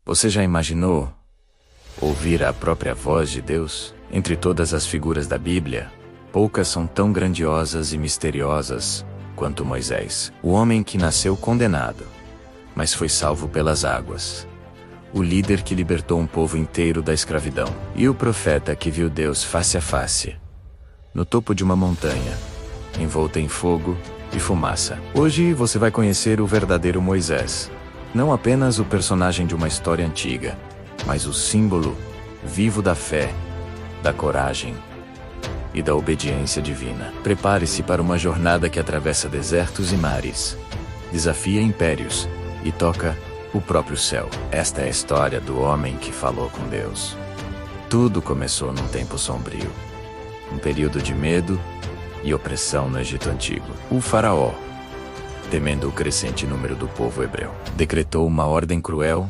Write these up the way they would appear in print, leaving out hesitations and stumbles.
Você já imaginou ouvir a própria voz de Deus? Entre todas as figuras da Bíblia, poucas são tão grandiosas e misteriosas quanto Moisés, o homem que nasceu condenado, mas foi salvo pelas águas, o líder que libertou um povo inteiro da escravidão, e o profeta que viu Deus face a face, no topo de uma montanha, envolta em fogo e fumaça. Hoje você vai conhecer o verdadeiro Moisés, não apenas o personagem de uma história antiga, mas o símbolo vivo da fé, da coragem e da obediência divina. Prepare-se para uma jornada que atravessa desertos e mares, desafia impérios e toca o próprio céu. Esta é a história do homem que falou com Deus. Tudo começou num tempo sombrio, um período de medo e opressão no Egito Antigo. O faraó, temendo o crescente número do povo hebreu, decretou uma ordem cruel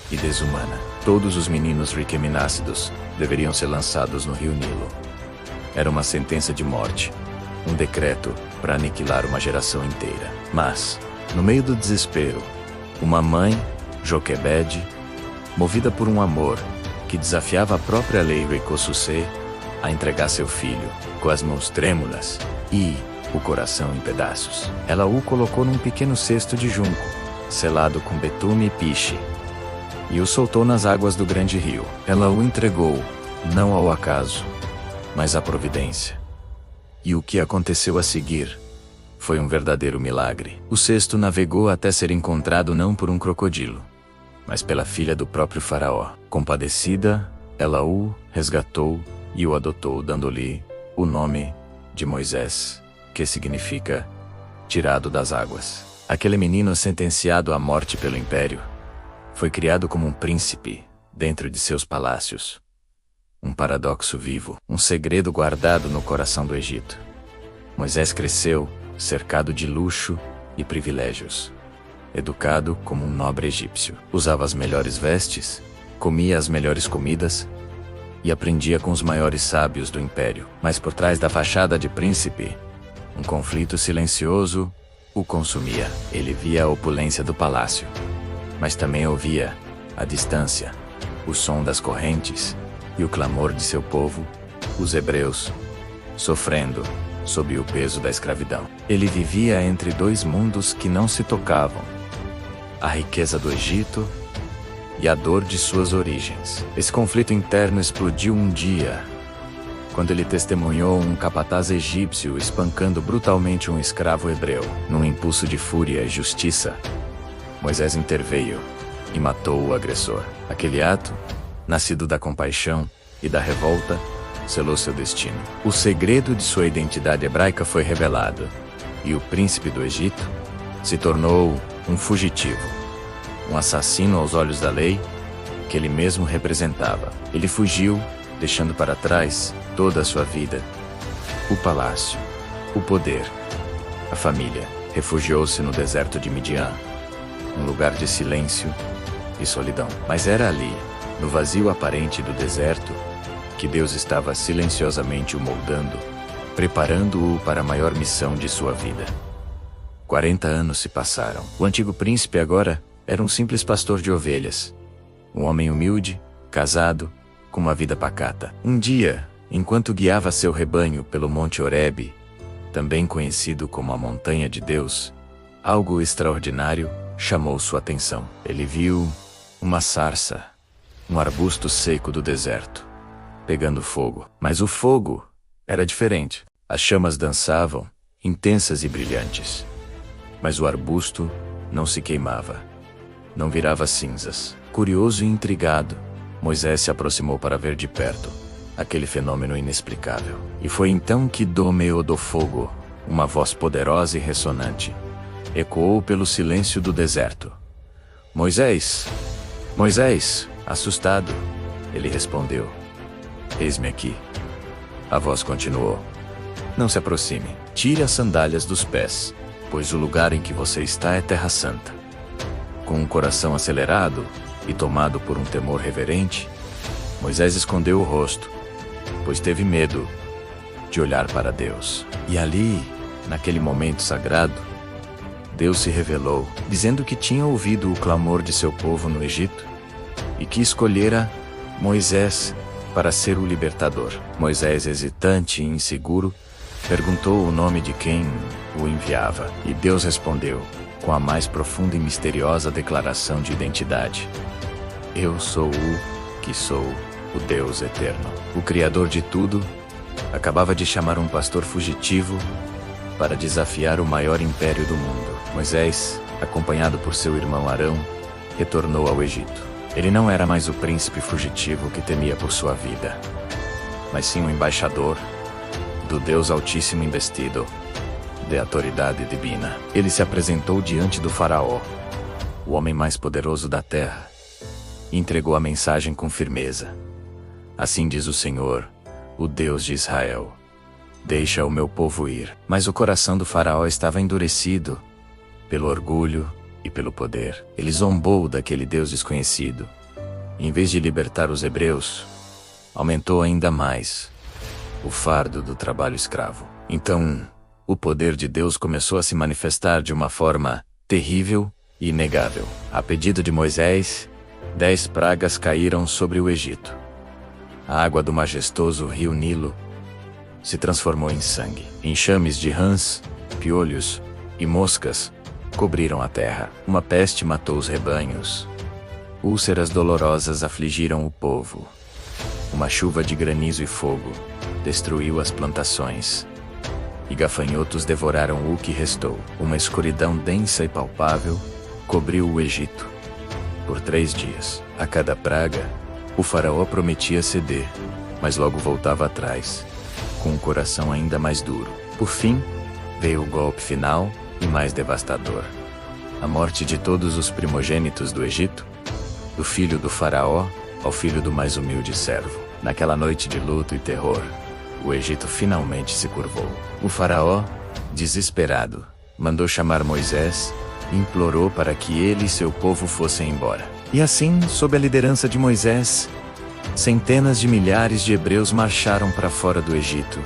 e desumana. Todos os meninos riqueminácidos deveriam ser lançados no rio Nilo. Era uma sentença de morte, um decreto para aniquilar uma geração inteira. Mas, no meio do desespero, uma mãe, Joquebede, movida por um amor que desafiava a própria lei Rekosussê, a entregar seu filho, com as mãos trêmulas e o coração em pedaços. Ela o colocou num pequeno cesto de junco, selado com betume e piche, e o soltou nas águas do grande rio. Ela o entregou, não ao acaso, mas à providência. E o que aconteceu a seguir foi um verdadeiro milagre. O cesto navegou até ser encontrado não por um crocodilo, mas pela filha do próprio faraó. Compadecida, ela o resgatou e o adotou, dando-lhe o nome de Moisés, que significa tirado das águas. Aquele menino sentenciado à morte pelo império foi criado como um príncipe dentro de seus palácios. Um paradoxo vivo, um segredo guardado no coração do Egito. Moisés cresceu cercado de luxo e privilégios, educado como um nobre egípcio. Usava as melhores vestes, comia as melhores comidas e aprendia com os maiores sábios do império. Mas por trás da fachada de príncipe, um conflito silencioso o consumia. Ele via a opulência do palácio, mas também ouvia, à distância, o som das correntes e o clamor de seu povo, os hebreus, sofrendo sob o peso da escravidão. Ele vivia entre dois mundos que não se tocavam: a riqueza do Egito e a dor de suas origens. Esse conflito interno explodiu um dia, quando ele testemunhou um capataz egípcio espancando brutalmente um escravo hebreu. Num impulso de fúria e justiça, Moisés interveio e matou o agressor. Aquele ato, nascido da compaixão e da revolta, selou seu destino. O segredo de sua identidade hebraica foi revelado, e o príncipe do Egito se tornou um fugitivo, um assassino aos olhos da lei que ele mesmo representava. Ele fugiu, deixando para trás toda a sua vida, o palácio, o poder, a família. Refugiou-se no deserto de Midian, um lugar de silêncio e solidão. Mas era ali, no vazio aparente do deserto, que Deus estava silenciosamente o moldando, preparando-o para a maior missão de sua vida. 40 anos se passaram. O antigo príncipe agora era um simples pastor de ovelhas, um homem humilde, casado, com uma vida pacata. Um dia, enquanto guiava seu rebanho pelo Monte Horebe, também conhecido como a Montanha de Deus, algo extraordinário chamou sua atenção. Ele viu uma sarça, um arbusto seco do deserto, pegando fogo. Mas o fogo era diferente. As chamas dançavam, intensas e brilhantes. Mas o arbusto não se queimava, não virava cinzas. Curioso e intrigado, Moisés se aproximou para ver de perto aquele fenômeno inexplicável. E foi então que do meio do fogo, uma voz poderosa e ressonante ecoou pelo silêncio do deserto. Moisés! Moisés! Assustado, ele respondeu: Eis-me aqui. A voz continuou: Não se aproxime. Tire as sandálias dos pés, pois o lugar em que você está é terra santa. Com um coração acelerado e tomado por um temor reverente, Moisés escondeu o rosto, pois teve medo de olhar para Deus. E ali, naquele momento sagrado, Deus se revelou, dizendo que tinha ouvido o clamor de seu povo no Egito e que escolhera Moisés para ser o libertador. Moisés, hesitante e inseguro, perguntou o nome de quem o enviava, e Deus respondeu com a mais profunda e misteriosa declaração de identidade: Eu sou o que sou, o Deus eterno. O Criador de tudo acabava de chamar um pastor fugitivo para desafiar o maior império do mundo. Moisés, acompanhado por seu irmão Arão, retornou ao Egito. Ele não era mais o príncipe fugitivo que temia por sua vida, mas sim o embaixador do Deus Altíssimo investido de autoridade divina. Ele se apresentou diante do faraó, o homem mais poderoso da terra, e entregou a mensagem com firmeza. Assim diz o Senhor, o Deus de Israel: Deixa o meu povo ir. Mas o coração do faraó estava endurecido pelo orgulho e pelo poder. Ele zombou daquele Deus desconhecido. Em vez de libertar os hebreus, aumentou ainda mais o fardo do trabalho escravo. Então, o poder de Deus começou a se manifestar de uma forma terrível e inegável. A pedido de Moisés, 10 pragas caíram sobre o Egito. A água do majestoso rio Nilo se transformou em sangue. Enxames de rãs, piolhos e moscas cobriram a terra. Uma peste matou os rebanhos. Úlceras dolorosas afligiram o povo. Uma chuva de granizo e fogo destruiu as plantações. E gafanhotos devoraram o que restou. Uma escuridão densa e palpável cobriu o Egito por 3 dias. A cada praga, o faraó prometia ceder, mas logo voltava atrás, com um coração ainda mais duro. Por fim, veio o golpe final e mais devastador: a morte de todos os primogênitos do Egito, do filho do faraó ao filho do mais humilde servo. Naquela noite de luto e terror, o Egito finalmente se curvou. O faraó, desesperado, mandou chamar Moisés e implorou para que ele e seu povo fossem embora. E assim, sob a liderança de Moisés, centenas de milhares de hebreus marcharam para fora do Egito,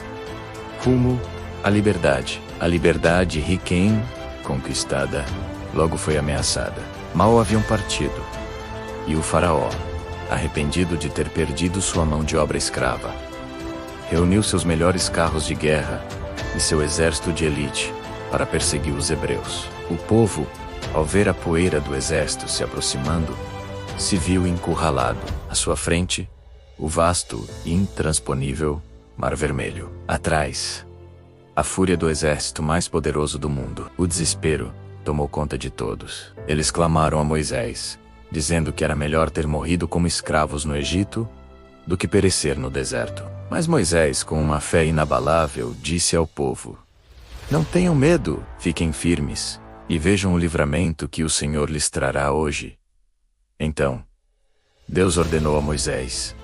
rumo à liberdade. A liberdade Riquém, conquistada, logo foi ameaçada. Mal haviam partido, e o faraó, arrependido de ter perdido sua mão de obra escrava, reuniu seus melhores carros de guerra e seu exército de elite para perseguir os hebreus. O povo, ao ver a poeira do exército se aproximando, se viu encurralado. À sua frente, o vasto e intransponível Mar Vermelho. Atrás, a fúria do exército mais poderoso do mundo. O desespero tomou conta de todos. Eles clamaram a Moisés, dizendo que era melhor ter morrido como escravos no Egito do que perecer no deserto. Mas Moisés, com uma fé inabalável, disse ao povo: Não tenham medo, fiquem firmes, e vejam o livramento que o Senhor lhes trará hoje. Então, Deus ordenou a Moisés: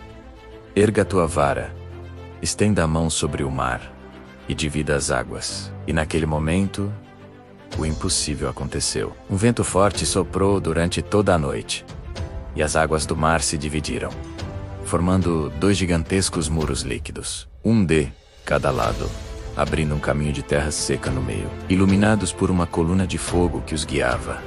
Erga a tua vara, estenda a mão sobre o mar, e divida as águas. E naquele momento, o impossível aconteceu. Um vento forte soprou durante toda a noite, e as águas do mar se dividiram, formando 2 gigantescos muros líquidos, um de cada lado, abrindo um caminho de terra seca no meio, iluminados por uma coluna de fogo que os guiava.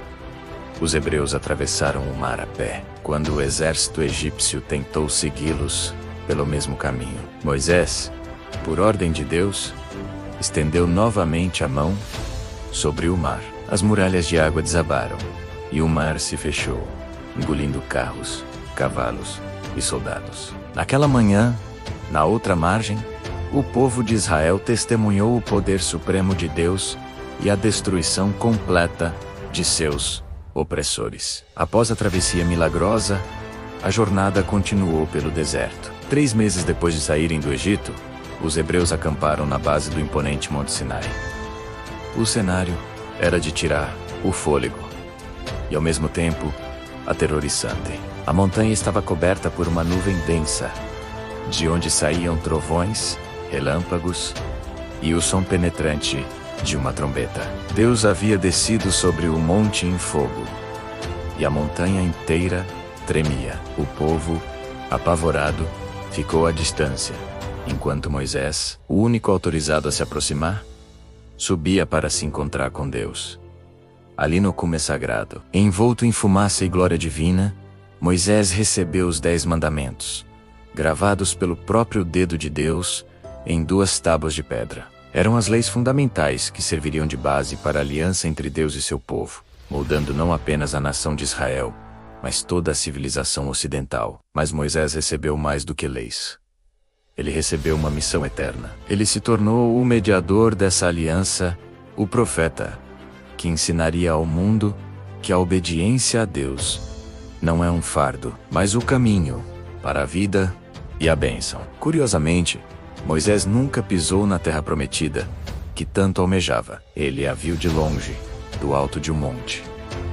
Os hebreus atravessaram o mar a pé. Quando o exército egípcio tentou segui-los pelo mesmo caminho, Moisés, por ordem de Deus, estendeu novamente a mão sobre o mar. As muralhas de água desabaram, e o mar se fechou, engolindo carros, cavalos e soldados. Naquela manhã, na outra margem, o povo de Israel testemunhou o poder supremo de Deus e a destruição completa de seus opressores. Após a travessia milagrosa, a jornada continuou pelo deserto. 3 meses depois de saírem do Egito, os hebreus acamparam na base do imponente Monte Sinai. O cenário era de tirar o fôlego e, ao mesmo tempo, aterrorizante. A montanha estava coberta por uma nuvem densa, de onde saíam trovões, relâmpagos e o som penetrante de uma trombeta. Deus havia descido sobre o monte em fogo, e a montanha inteira tremia. O povo, apavorado, ficou à distância, enquanto Moisés, o único autorizado a se aproximar, subia para se encontrar com Deus. Ali no cume sagrado, envolto em fumaça e glória divina, Moisés recebeu os 10 mandamentos, gravados pelo próprio dedo de Deus, em 2 tábuas de pedra. Eram as leis fundamentais que serviriam de base para a aliança entre Deus e seu povo, moldando não apenas a nação de Israel, mas toda a civilização ocidental. Mas Moisés recebeu mais do que leis. Ele recebeu uma missão eterna. Ele se tornou o mediador dessa aliança, o profeta, que ensinaria ao mundo que a obediência a Deus não é um fardo, mas o caminho para a vida e a bênção. Curiosamente, Moisés nunca pisou na terra prometida, que tanto almejava. Ele a viu de longe, do alto de um monte,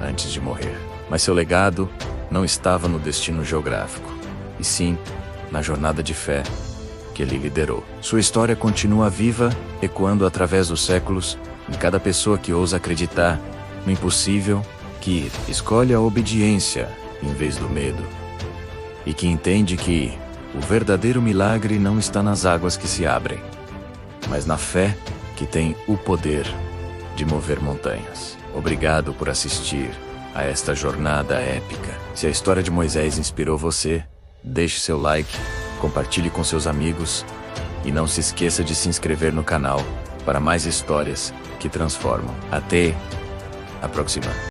antes de morrer. Mas seu legado não estava no destino geográfico, e sim na jornada de fé que ele liderou. Sua história continua viva, ecoando através dos séculos, em cada pessoa que ousa acreditar no impossível, que escolhe a obediência em vez do medo, e que entende que o verdadeiro milagre não está nas águas que se abrem, mas na fé que tem o poder de mover montanhas. Obrigado por assistir a esta jornada épica. Se a história de Moisés inspirou você, deixe seu like, compartilhe com seus amigos e não se esqueça de se inscrever no canal para mais histórias que transformam. Até a próxima.